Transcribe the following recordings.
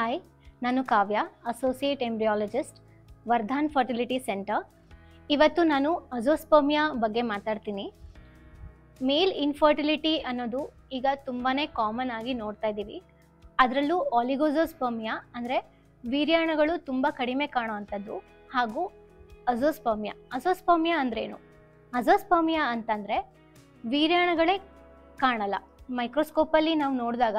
Hi, ನಾನು Kavya, associate embryologist, Vardhan fertility centre. ಇವತ್ತು ನಾನು ಅಜೋಸ್ಪರ್ಮಿಯಾ ಬಗ್ಗೆ ಮಾತಾಡ್ತೀನಿ. ಮೇಲ್ ಇನ್ಫರ್ಟಿಲಿಟಿ ಅನ್ನೋದು ಈಗ ತುಂಬಾ ಕಾಮನ್ ಆಗಿ ನೋಡ್ತಾ ಇದ್ದೀವಿ. ಅದರಲ್ಲೂ ಆಲಿಗೋಜೋಸ್ಪರ್ಮಿಯಾ ಅಂದರೆ ವೀರ್ಯಾಣುಗಳು ತುಂಬ ಕಡಿಮೆ ಕಾಣುವಂಥದ್ದು, ಹಾಗೂ ಅಜೋಸ್ಪರ್ಮಿಯಾ ಅಂದ್ರೇನು? ಅಜೋಸ್ಪರ್ಮಿಯಾ ಅಂತಂದರೆ ವೀರ್ಯಾಣುಗಳೇ ಕಾಣಲ್ಲ. ಮೈಕ್ರೋಸ್ಕೋಪಲ್ಲಿ ನಾವು ನೋಡಿದಾಗ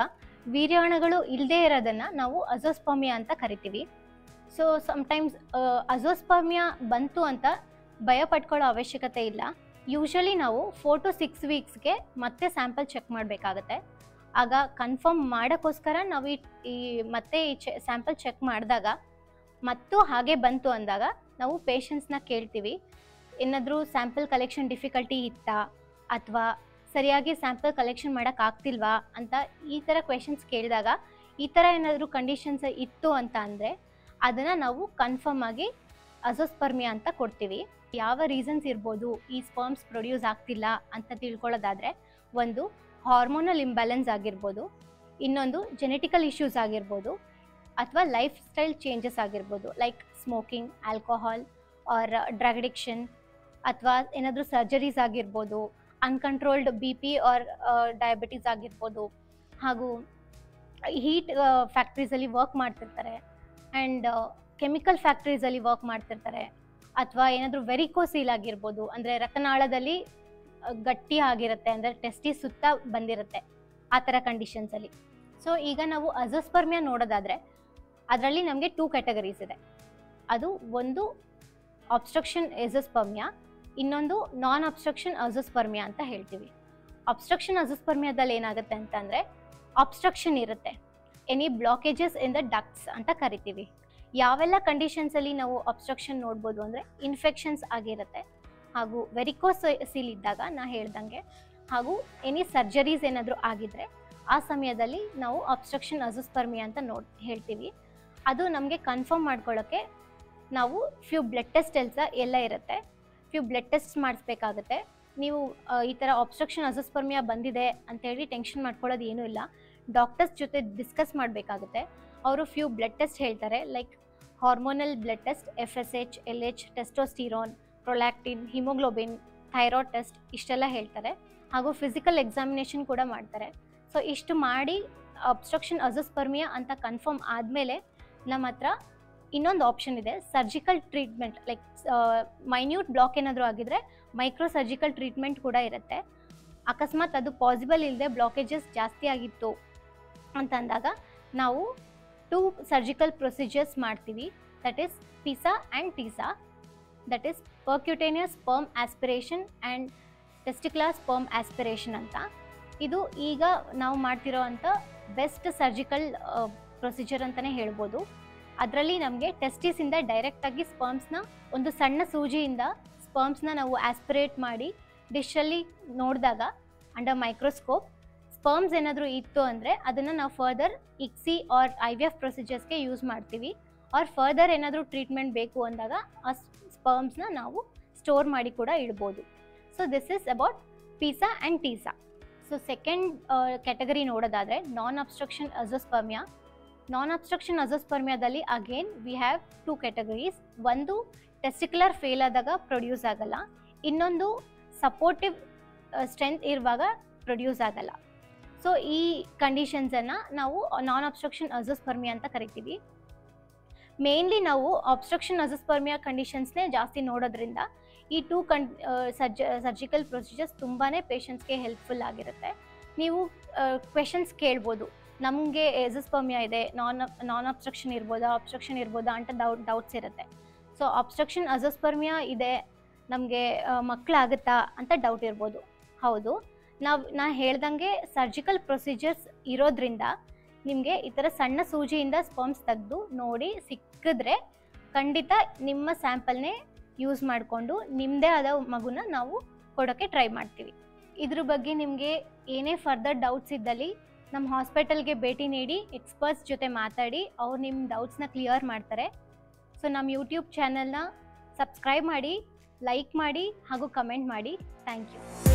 ವೀರ್ಯಾಣುಗಳು ಇಲ್ಲದೇ ಇರೋದನ್ನು ನಾವು ಅಜೋಸ್ಪರ್ಮಿಯಾ ಅಂತ ಕರಿತೀವಿ. ಸೊ ಸಮ್ಟೈಮ್ಸ್ ಅಜೋಸ್ಪರ್ಮಿಯಾ ಬಂತು ಅಂತ ಭಯ ಪಟ್ಕೊಳ್ಳೋ ಅವಶ್ಯಕತೆ ಇಲ್ಲ. ಯೂಶಲಿ ನಾವು 4 to 6 ವೀಕ್ಸ್ಗೆ ಮತ್ತೆ ಸ್ಯಾಂಪಲ್ ಚೆಕ್ ಮಾಡಬೇಕಾಗತ್ತೆ. ಆಗ ಕನ್ಫರ್ಮ್ ಮಾಡೋಕ್ಕೋಸ್ಕರ ನಾವು ಮತ್ತೆ ಸ್ಯಾಂಪಲ್ ಚೆಕ್ ಮಾಡಿದಾಗ ಮತ್ತು ಹಾಗೆ ಬಂತು ಅಂದಾಗ ನಾವು ಪೇಷಂಟ್ಸ್ನ ಕೇಳ್ತೀವಿ, ಏನಾದರೂ ಸ್ಯಾಂಪಲ್ ಕಲೆಕ್ಷನ್ ಡಿಫಿಕಲ್ಟಿ ಇತ್ತಾ ಅಥವಾ ಸರಿಯಾಗಿ ಸ್ಯಾಂಪಲ್ ಕಲೆಕ್ಷನ್ ಮಾಡೋಕ್ಕಾಗ್ತಿಲ್ವಾ ಅಂತ ಈ ಥರ ಕ್ವೆಶನ್ಸ್ ಕೇಳಿದಾಗ ಈ ಥರ ಏನಾದರೂ ಕಂಡೀಷನ್ಸ್ ಇತ್ತು ಅಂತ ಅಂದರೆ ಅದನ್ನು ನಾವು ಕನ್ಫರ್ಮ್ ಆಗಿ ಅಜೋಸ್ಪರ್ಮಿಯಾ ಅಂತ ಕೊಡ್ತೀವಿ. ಯಾವ ರೀಸನ್ಸ್ ಇರ್ಬೋದು ಈ ಸ್ಪರ್ಮ್ಸ್ ಪ್ರೊಡ್ಯೂಸ್ ಆಗ್ತಿಲ್ಲ ಅಂತ ತಿಳ್ಕೊಳ್ಳೋದಾದರೆ, ಒಂದು ಹಾರ್ಮೋನಲ್ ಇಂಬ್ಯಾಲೆನ್ಸ್ ಆಗಿರ್ಬೋದು, ಇನ್ನೊಂದು ಜೆನೆಟಿಕಲ್ ಇಶ್ಯೂಸ್ ಆಗಿರ್ಬೋದು, ಅಥವಾ ಲೈಫ್ ಸ್ಟೈಲ್ ಚೇಂಜಸ್ ಆಗಿರ್ಬೋದು, like smoking, alcohol or drug addiction, ಅಥವಾ ಏನಾದರೂ ಸರ್ಜರೀಸ್ ಆಗಿರ್ಬೋದು, ಅನ್ಕಂಟ್ರೋಲ್ಡ್ BP ಆರ್ ಡಯಾಬಿಟೀಸ್ ಆಗಿರ್ಬೋದು, ಹಾಗೂ ಹೀಟ್ ಫ್ಯಾಕ್ಟ್ರೀಸಲ್ಲಿ ವರ್ಕ್ ಮಾಡ್ತಿರ್ತಾರೆ ಆ್ಯಂಡ್ ಕೆಮಿಕಲ್ ಫ್ಯಾಕ್ಟ್ರೀಸಲ್ಲಿ ವರ್ಕ್ ಮಾಡ್ತಿರ್ತಾರೆ, ಅಥವಾ ಏನಾದರೂ ವೆರಿಕೋಸೀಲ್ ಆಗಿರ್ಬೋದು, ಅಂದರೆ ರಕ್ತನಾಳದಲ್ಲಿ ಗಟ್ಟಿ ಆಗಿರುತ್ತೆ, ಅಂದರೆ ಟೆಸ್ಟಿಸ್ ಸುತ್ತ ಬಂದಿರುತ್ತೆ, ಆ ಥರ ಕಂಡೀಷನ್ಸಲ್ಲಿ. ಸೊ ಈಗ ನಾವು ಅಜೋಸ್ಪರ್ಮಿಯಾ ನೋಡೋದಾದರೆ ಅದರಲ್ಲಿ ನಮಗೆ 2 ಕ್ಯಾಟಗರೀಸ್ ಇದೆ. ಅದು ಒಂದು ಅಬ್ಸ್ಟ್ರಕ್ಷನ್ ಅಜೋಸ್ಪರ್ಮಿಯಾ, ಇನ್ನೊಂದು ನಾನ್ ಅಬ್ಸ್ಟ್ರಕ್ಷನ್ ಅಜೋಸ್ಪರ್ಮಿಯಾ ಅಂತ ಹೇಳ್ತೀವಿ. ಅಬ್ಸ್ಟ್ರಕ್ಷನ್ ಅಜೋಸ್ಪರ್ಮಿಯಾದಲ್ಲಿ ಏನಾಗುತ್ತೆ ಅಂತಂದರೆ ಅಬ್ಸ್ಟ್ರಕ್ಷನ್ ಇರುತ್ತೆ, any blockages in the ducts ಅಂತ ಕರಿತೀವಿ. ಯಾವೆಲ್ಲ ಕಂಡೀಷನ್ಸಲ್ಲಿ ನಾವು ಅಬ್ಸ್ಟ್ರಕ್ಷನ್ ನೋಡ್ಬೋದು ಅಂದರೆ ಇನ್ಫೆಕ್ಷನ್ಸ್ ಆಗಿರುತ್ತೆ, ಹಾಗೂ ವೆರಿಕೋಸೀಲ್ ಇದ್ದಾಗ ನಾ ಹೇಳ್ದಂಗೆ, ಹಾಗೂ ಎನಿ ಸರ್ಜರೀಸ್ ಏನಾದರೂ ಆಗಿದ್ರೆ ಆ ಸಮಯದಲ್ಲಿ ನಾವು ಅಬ್ಸ್ಟ್ರಕ್ಷನ್ ಅಜೋಸ್ಪರ್ಮಿಯಾ ಅಂತ ಹೇಳ್ತೀವಿ. ಅದು ನಮಗೆ ಕನ್ಫರ್ಮ್ ಮಾಡ್ಕೊಳ್ಳೋಕ್ಕೆ ನಾವು ಫ್ಯೂ ಬ್ಲಡ್ ಟೆಸ್ಟ್ ಎಲ್ಲ ಇರುತ್ತೆ, ಫ್ಯೂ ಬ್ಲಡ್ ಟೆಸ್ಟ್ ಮಾಡಿಸ್ಬೇಕಾಗುತ್ತೆ. ನೀವು ಈ ಥರ ಅಬ್ಸ್ಟ್ರಕ್ಷನ್ ಅಜೋಸ್ಪರ್ಮಿಯಾ ಬಂದಿದೆ ಅಂತೇಳಿ ಟೆನ್ಷನ್ ಮಾಡ್ಕೊಳ್ಳೋದು ಏನೂ ಇಲ್ಲ. ಡಾಕ್ಟರ್ಸ್ ಜೊತೆ ಡಿಸ್ಕಸ್ ಮಾಡಬೇಕಾಗುತ್ತೆ. ಅವರು ಫ್ಯೂ ಬ್ಲಡ್ ಟೆಸ್ಟ್ ಹೇಳ್ತಾರೆ, like hormonal blood test, FSH, LH, testosterone, prolactin, haemoglobin, thyroid test ಇಷ್ಟೆಲ್ಲ ಹೇಳ್ತಾರೆ, ಹಾಗೂ ಫಿಸಿಕಲ್ ಎಕ್ಸಾಮಿನೇಷನ್ ಕೂಡ ಮಾಡ್ತಾರೆ. ಸೊ ಇಷ್ಟು ಮಾಡಿ ಅಬ್ಸ್ಟ್ರಕ್ಷನ್ ಅಜೋಸ್ಪರ್ಮಿಯಾ ಅಂತ ಕನ್ಫರ್ಮ್ ಆದಮೇಲೆ ನಮ್ಮ ಹತ್ರ ಇನ್ನೊಂದು ಆಪ್ಷನ್ ಇದೆ, surgical treatment. Like minute block ಏನಾದರೂ ಆಗಿದ್ರೆ ಮೈಕ್ರೋ ಸರ್ಜಿಕಲ್ ಟ್ರೀಟ್ಮೆಂಟ್ ಕೂಡ ಇರುತ್ತೆ. ಅಕಸ್ಮಾತ್ ಅದು ಪಾಸಿಬಲ್ ಇಲ್ಲದೆ ಬ್ಲಾಕೇಜಸ್ ಜಾಸ್ತಿ ಆಗಿತ್ತು ಅಂತಂದಾಗ ನಾವು 2 ಸರ್ಜಿಕಲ್ ಪ್ರೊಸೀಜರ್ಸ್ ಮಾಡ್ತೀವಿ. That is PISA and TISA, that is ಪರ್ಕ್ಯುಟೇನಿಯಸ್ sperm aspiration and testicular sperm aspiration ಅಂತ. ಇದು ಈಗ ನಾವು ಮಾಡ್ತಿರೋ ಅಂಥ ಬೆಸ್ಟ್ ಸರ್ಜಿಕಲ್ ಪ್ರೊಸೀಜರ್ ಅಂತಲೇ ಹೇಳ್ಬೋದು. ಅದರಲ್ಲಿ ನಮಗೆ ಟೆಸ್ಟಿಸಿಂದ ಡೈರೆಕ್ಟಾಗಿ ಸ್ಪರ್ಮ್ಸ್ನ ಒಂದು ಸಣ್ಣ ಸೂಜಿಯಿಂದ ಸ್ಪರ್ಮ್ಸ್ನ ನಾವು ಆಸ್ಪಿರೇಟ್ ಮಾಡಿ ಡಿಶಲ್ಲಿ ನೋಡಿದಾಗ ಅಂಡರ್ ಮೈಕ್ರೋಸ್ಕೋಪ್ ಸ್ಪರ್ಮ್ಸ್ ಏನಾದರೂ ಇತ್ತು ಅಂದರೆ ಅದನ್ನು ನಾವು ಫರ್ದರ್ ICSI ಆರ್ IVF ಪ್ರೊಸೀಜರ್ಸ್ಗೆ ಯೂಸ್ ಮಾಡ್ತೀವಿ. ಆರ್ ಫರ್ದರ್ ಏನಾದರೂ ಟ್ರೀಟ್ಮೆಂಟ್ ಬೇಕು ಅಂದಾಗ ಆ ಸ್ಪರ್ಮ್ಸ್ನ ನಾವು ಸ್ಟೋರ್ ಮಾಡಿ ಕೂಡ ಇಡ್ಬೋದು. So this is about PISA and TISA. So second category ನೋಡೋದಾದರೆ non obstruction azoospermia. Non obstruction ಅಜೋಸ್ಪರ್ಮಿಯಾದಲ್ಲಿ ಅಗೇನ್ ವಿ ಹ್ಯಾವ್ 2 ಕ್ಯಾಟಗರೀಸ್. ಒಂದು ಟೆಸ್ಟಿಕ್ಯುಲರ್ ಫೇಲ್ ಆದಾಗ ಪ್ರೊಡ್ಯೂಸ್ ಆಗಲ್ಲ, ಇನ್ನೊಂದು ಸಪೋರ್ಟಿವ್ ಸ್ಟ್ರೆಂತ್ ಇರುವಾಗ ಪ್ರೊಡ್ಯೂಸ್ ಆಗಲ್ಲ. ಸೊ ಈ ಕಂಡೀಷನ್ಸನ್ನು ನಾವು ನಾನ್ ಅಬ್ಸ್ಟ್ರಕ್ಷನ್ ಅಜೋಸ್ಪರ್ಮಿಯಾ ಅಂತ ಕರಿತೀವಿ. ಮೇನ್ಲಿ ನಾವು ಅಬ್ಸ್ಟ್ರಕ್ಷನ್ ಅಜೋಸ್ಪರ್ಮಿಯಾ ಕಂಡೀಷನ್ಸ್ನೇ ಜಾಸ್ತಿ ನೋಡೋದ್ರಿಂದ ಈ 2 ಸರ್ಜಿಕಲ್ ಪ್ರೊಸೀಜರ್ಸ್ ತುಂಬಾ ಪೇಷಂಟ್ಸ್ಗೆ ಹೆಲ್ಪ್ಫುಲ್ ಆಗಿರುತ್ತೆ. ನೀವು ಕ್ವೆಶನ್ಸ್ ಕೇಳ್ಬೋದು, ನಮಗೆ ಅಜೋಸ್ಪರ್ಮಿಯಾ ಇದೆ, ನಾನ್ ಅಬ್ಸ್ಟ್ರಕ್ಷನ್ ಇರ್ಬೋದಾ ಅಂತ ಡೌಟ್ಸ್ ಇರುತ್ತೆ. ಸೊ ಅಬ್ಸ್ಟ್ರಕ್ಷನ್ ಅಜೋಸ್ಪರ್ಮಿಯಾ ಇದೆ, ನಮಗೆ ಮಕ್ಕಳಾಗುತ್ತಾ ಅಂತ ಡೌಟ್ ಇರ್ಬೋದು. ಹೌದು, ನಾನು ಹೇಳ್ದಂಗೆ ಸರ್ಜಿಕಲ್ ಪ್ರೊಸೀಜರ್ಸ್ ಇರೋದ್ರಿಂದ ನಿಮಗೆ ಈ ಥರ ಸಣ್ಣ ಸೂಜಿಯಿಂದ ಸ್ಪರ್ಮ್ಸ್ ತೆಗೆದು ನೋಡಿ ಸಿಕ್ಕಿದ್ರೆ ಖಂಡಿತ ನಿಮ್ಮ ಸ್ಯಾಂಪಲ್ನೇ ಯೂಸ್ ಮಾಡಿಕೊಂಡು ನಿಮ್ಮದೇ ಆದ ಮಗುನ ನಾವು ಕೊಡೋಕ್ಕೆ ಟ್ರೈ ಮಾಡ್ತೀವಿ. ಇದ್ರ ಬಗ್ಗೆ ನಿಮಗೆ ಏನೇ ಫರ್ದರ್ ಡೌಟ್ಸ್ ಇದ್ದಲ್ಲಿ ನಮ್ಮ ಹಾಸ್ಪಿಟಲ್ಗೆ ಭೇಟಿ ನೀಡಿ ಎಕ್ಸ್ಪರ್ಟ್ಸ್ ಜೊತೆ ಮಾತಾಡಿ ಅವ್ರು ನಿಮ್ಮ ಡೌಟ್ಸ್ನ ಕ್ಲಿಯರ್ ಮಾಡ್ತಾರೆ. ಸೊ ನಮ್ಮ ಯೂಟ್ಯೂಬ್ ಚಾನಲ್ನ ಸಬ್ಸ್ಕ್ರೈಬ್ ಮಾಡಿ, ಲೈಕ್ ಮಾಡಿ ಹಾಗೂ ಕಮೆಂಟ್ ಮಾಡಿ. Thank you.